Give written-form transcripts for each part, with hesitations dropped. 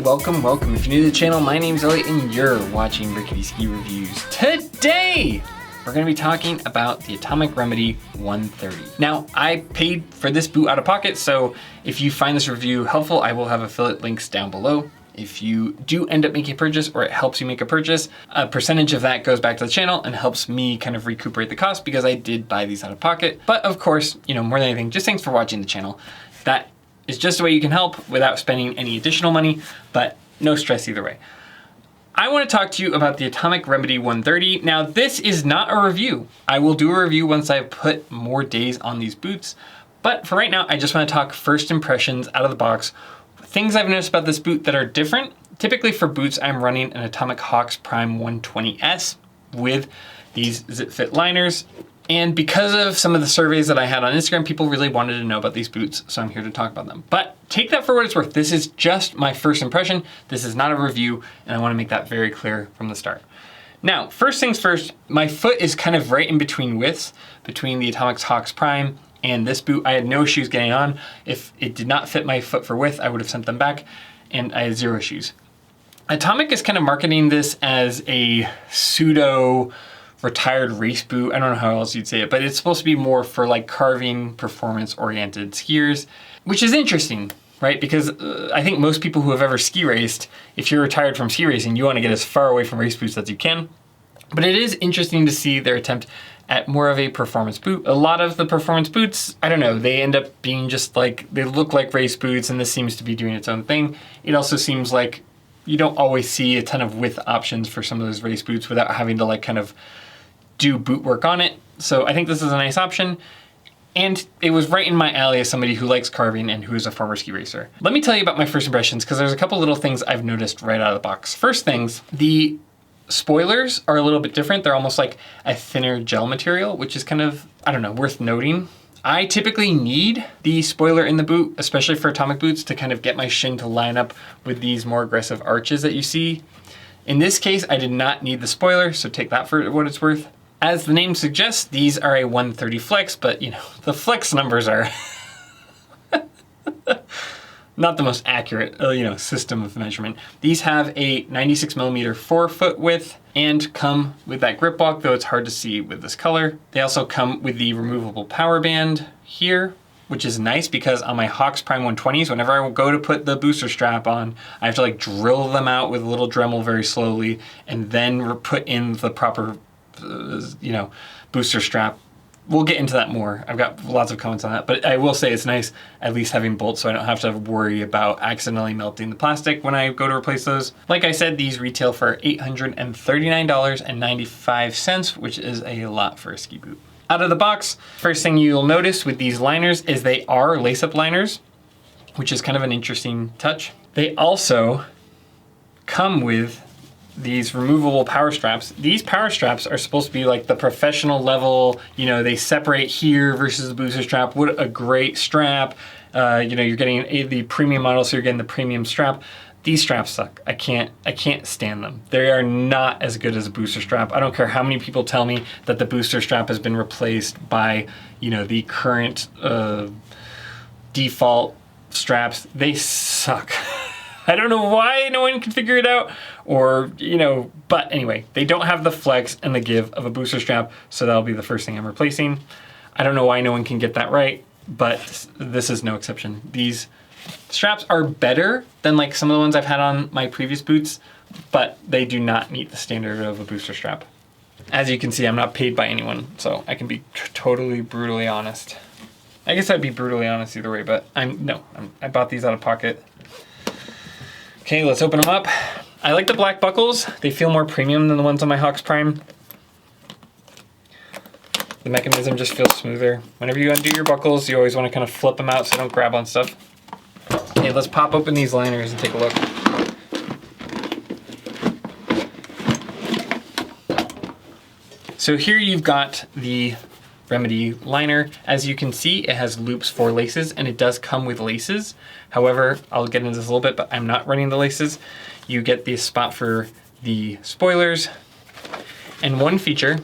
welcome. If you're new to the channel, my name's Elliott and you're watching Rickety Ski Reviews. Today, we're gonna be talking about the Atomic Remedy 130. Now, I paid for this boot out of pocket, so if you find this review helpful, I will have affiliate links down below. If you do end up making a purchase or it helps you make a purchase, a percentage of that goes back to the channel and helps me kind of recuperate the cost because I did buy these out of pocket. But of course, more than anything, just thanks for watching the channel. That is just a way you can help without spending any additional money, but no stress either way. I want to talk to you about the Atomic Remedy 130. Now, this is not a review. I will do a review once I've put more days on these boots. But for right now, I just want to talk first impressions out of the box. Things I've noticed about this boot that are different. Typically for boots, I'm running an Atomic Hawx Prime 120S with these ZipFit liners. And because of some of the surveys that I had on Instagram, people really wanted to know about these boots, so I'm here to talk about them. But take that for what it's worth. This is just my first impression. This is not a review, and I want to make that very clear from the start. Now, first things first, my foot is kind of right in between widths, between the Atomic Hawx Prime and this boot. I had no shoes getting on. If it did not fit my foot for width, I would have sent them back, and I had zero shoes. Atomic is kind of marketing this as a pseudo retired race boot. I don't know how else you'd say it, but it's supposed to be more for like carving, performance-oriented skiers, which is interesting, right? Because I think most people who have ever ski raced, if you're retired from ski racing, you want to get as far away from race boots as you can. But it is interesting to see their attempt at more of a performance boot. A lot of the performance boots, I don't know, they end up being just like, they look like race boots, and this seems to be doing its own thing. It also seems like you don't always see a ton of width options for some of those race boots without having to like kind of do boot work on it. So I think this is a nice option. And it was right in my alley as somebody who likes carving and who is a former ski racer. Let me tell you about my first impressions, because there's a couple little things I've noticed right out of the box. First things, the spoilers are a little bit different. They're almost like a thinner gel material, which is kind of, I don't know, worth noting. I typically need the spoiler in the boot, especially for Atomic boots, to kind of get my shin to line up with these more aggressive arches that you see. In this case, I did not need the spoiler, so take that for what it's worth. As the name suggests, these are a 130 flex, but the flex numbers are not the most accurate, system of measurement. These have a 96 millimeter forefoot width and come with that grip block, though it's hard to see with this color. They also come with the removable power band here, which is nice because on my Hawx Prime 120s, whenever I go to put the booster strap on, I have to like drill them out with a little Dremel very slowly and then put in the proper booster strap. We'll get into that more. I've got lots of comments on that, but I will say it's nice at least having bolts so I don't have to worry about accidentally melting the plastic when I go to replace those. Like I said, these retail for $839.95, which is a lot for a ski boot. Out of the box, first thing you'll notice with these liners is they are lace-up liners, which is kind of an interesting touch. They also come with these removable power straps. These power straps are supposed to be like the professional level, they separate here versus the booster strap. What a great strap. You're getting the premium model, so you're getting the premium strap. These straps suck. I can't stand them. They are not as good as a booster strap. I don't care how many people tell me that the booster strap has been replaced by, the current default straps. They suck. I don't know why no one can figure it out, but anyway, they don't have the flex and the give of a booster strap, so that'll be the first thing I'm replacing. I don't know why no one can get that right, but this is no exception. These straps are better than like some of the ones I've had on my previous boots, but they do not meet the standard of a booster strap. As you can see, I'm not paid by anyone, so I can be totally brutally honest. I guess I'd be brutally honest either way, but I bought these out of pocket. Okay, let's open them up. I like the black buckles. They feel more premium than the ones on my Hawx Prime. The mechanism just feels smoother. Whenever you undo your buckles, you always want to kind of flip them out so they don't grab on stuff. Okay, let's pop open these liners and take a look. So here you've got the Remedy liner. As you can see, it has loops for laces, and it does come with laces. However, I'll get into this a little bit, but I'm not running the laces. You get the spot for the spoilers. And one feature,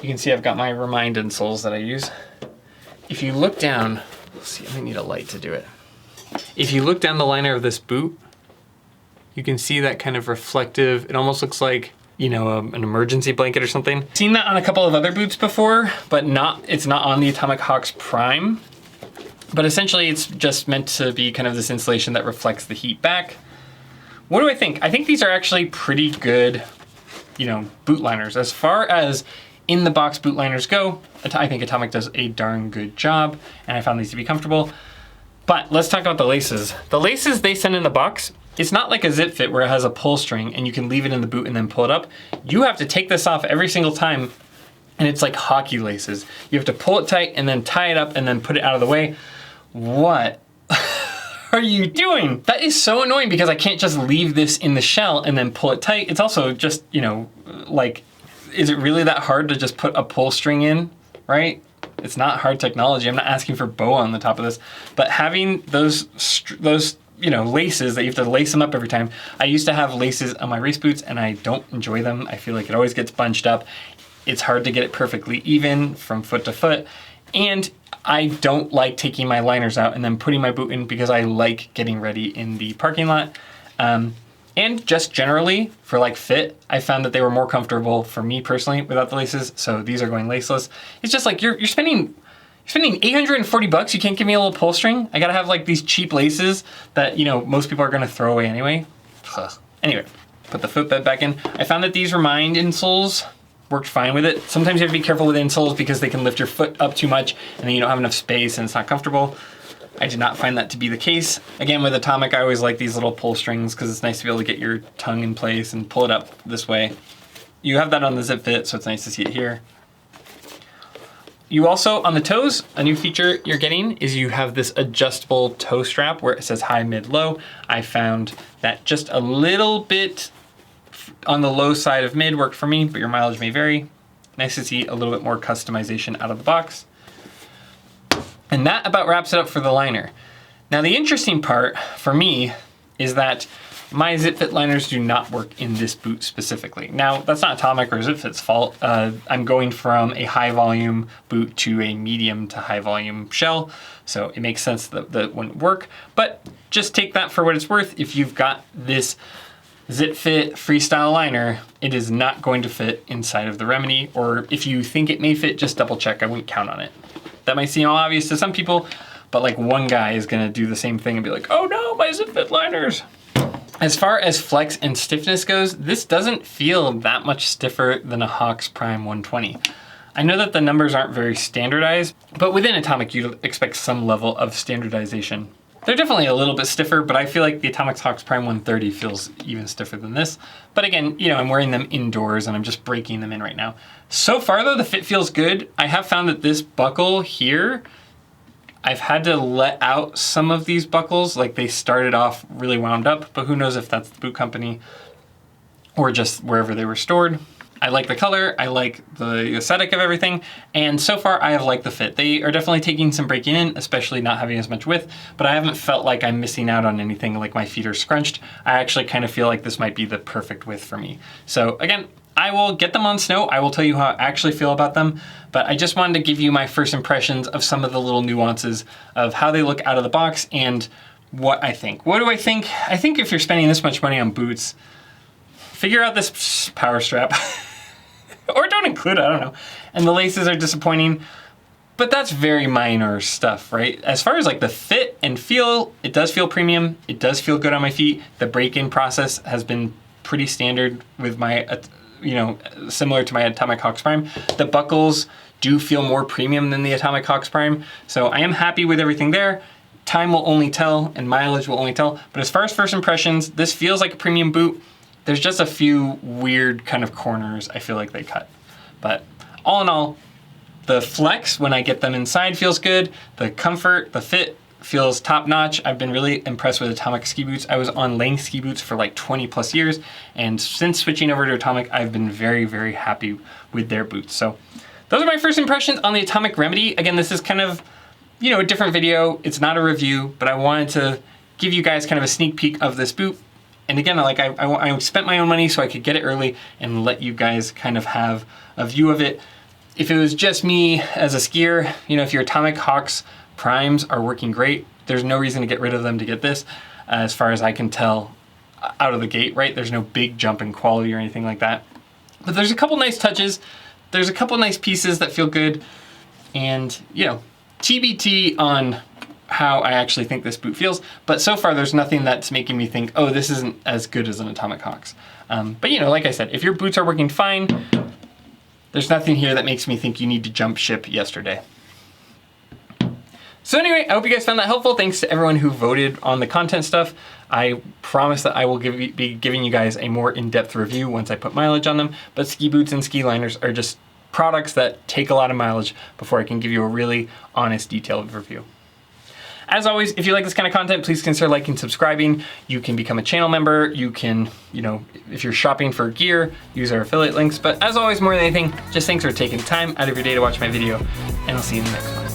you can see I've got my Remind insoles that I use. If you look down, let's see, I might need a light to do it. If you look down the liner of this boot, You can see that kind of reflective, it almost looks like, you know, an emergency blanket or something. Seen that on a couple of other boots before, but it's not on the Atomic Hawx Prime. But essentially it's just meant to be kind of this insulation that reflects the heat back. What do I think? I think these are actually pretty good, you know, boot liners. As far as in the box boot liners go, I think Atomic does a darn good job, and I found these to be comfortable. But let's talk about the laces. The laces they send in the box, it's not like a ZipFit where it has a pull string and you can leave it in the boot and then pull it up. You have to take this off every single time, and it's like hockey laces. You have to pull it tight and then tie it up and then put it out of the way. What are you doing? That is so annoying because I can't just leave this in the shell and then pull it tight. It's also just, you know, like, is it really that hard to just put a pull string in, right? It's not hard technology. I'm not asking for BOA on the top of this, but having those you know, laces that you have to lace them up every time. I used to have laces on my race boots and I don't enjoy them. I feel like it always gets bunched up. It's hard to get it perfectly even from foot to foot. And I don't like taking my liners out and then putting my boot in because I like getting ready in the parking lot. And just generally for like fit, I found that they were more comfortable for me personally without the laces. So these are going laceless. It's just like you're spending 840 bucks. You can't give me a little pull string. I gotta have like these cheap laces that, you know, most people are gonna throw away anyway. Ugh. Anyway, put the footbed back in. I found that these Remind insoles worked fine with it. Sometimes you have to be careful with insoles because they can lift your foot up too much and then you don't have enough space and it's not comfortable. I did not find that to be the case. Again, with Atomic, I always like these little pull strings because it's nice to be able to get your tongue in place and pull it up this way. You have that on the ZipFit, so it's nice to see it here. You also, on the toes, a new feature you're getting is you have this adjustable toe strap where it says high, mid, low. I found that just a little bit on the low side of mid worked for me, but your mileage may vary. Nice to see a little bit more customization out of the box. And that about wraps it up for the liner. Now the interesting part for me is that my ZipFit liners do not work in this boot specifically. Now that's not Atomic or ZipFit's fault. I'm going from a high volume boot to a medium to high volume shell. So it makes sense that that wouldn't work, but just take that for what it's worth. If you've got this ZipFit freestyle liner, it is not going to fit inside of the Remedy, or if you think it may fit, just double check. I wouldn't count on it. That might seem obvious to some people, but like one guy is gonna do the same thing and be like, oh no, my ZipFit liners. As far as flex and stiffness goes, this doesn't feel that much stiffer than a Hawx Prime 120. I know that the numbers aren't very standardized, but within Atomic, you'd expect some level of standardization. They're definitely a little bit stiffer, but I feel like the Atomic Hawx Prime 130 feels even stiffer than this. But again, you know, I'm wearing them indoors and I'm just breaking them in right now. So far though, the fit feels good. I have found that this buckle here, I've had to let out some of these buckles. Like they started off really wound up, but who knows if that's the boot company or just wherever they were stored. I like the color, I like the aesthetic of everything, and so far I have liked the fit. They are definitely taking some breaking in, especially not having as much width, but I haven't felt like I'm missing out on anything, like my feet are scrunched. I actually kind of feel like this might be the perfect width for me. So again, I will get them on snow. I will tell you how I actually feel about them, but I just wanted to give you my first impressions of some of the little nuances of how they look out of the box and what I think. What do I think? I think if you're spending this much money on boots, figure out this power strap. Or don't include it, I don't know. And the laces are disappointing, but that's very minor stuff, right? As far as like the fit and feel, it does feel premium. It does feel good on my feet. The break-in process has been pretty standard with my, you know, similar to my Atomic Hawx Prime. The buckles do feel more premium than the Atomic Hawx Prime. So I am happy with everything there. Time will only tell and mileage will only tell. But as far as first impressions, this feels like a premium boot. There's just a few weird kind of corners I feel like they cut. But all in all, the flex when I get them inside feels good. The comfort, the fit feels top notch. I've been really impressed with Atomic ski boots. I was on Lang ski boots for like 20 plus years. And since switching over to Atomic, I've been very, very happy with their boots. So those are my first impressions on the Atomic Remedy. Again, this is kind of, you know, a different video. It's not a review, but I wanted to give you guys kind of a sneak peek of this boot. And again, like I spent my own money so I could get it early and let you guys kind of have a view of it. If it was just me as a skier, you know, if your Atomic Hawx Primes are working great, there's no reason to get rid of them to get this. As far as I can tell, out of the gate, right? There's no big jump in quality or anything like that. But there's a couple nice touches. There's a couple nice pieces that feel good. And, you know, TBT on how I actually think this boot feels. But so far, there's nothing that's making me think, oh, this isn't as good as an Atomic Hawx. But, you know, like I said, if your boots are working fine, there's nothing here that makes me think you need to jump ship yesterday. So anyway, I hope you guys found that helpful. Thanks to everyone who voted on the content stuff. I promise that I will be giving you guys a more in-depth review once I put mileage on them. But ski boots and ski liners are just products that take a lot of mileage before I can give you a really honest, detailed review. As always, if you like this kind of content, please consider liking, subscribing. You can become a channel member. You can, you know, if you're shopping for gear, use our affiliate links. But as always, more than anything, just thanks for taking time out of your day to watch my video, and I'll see you in the next one.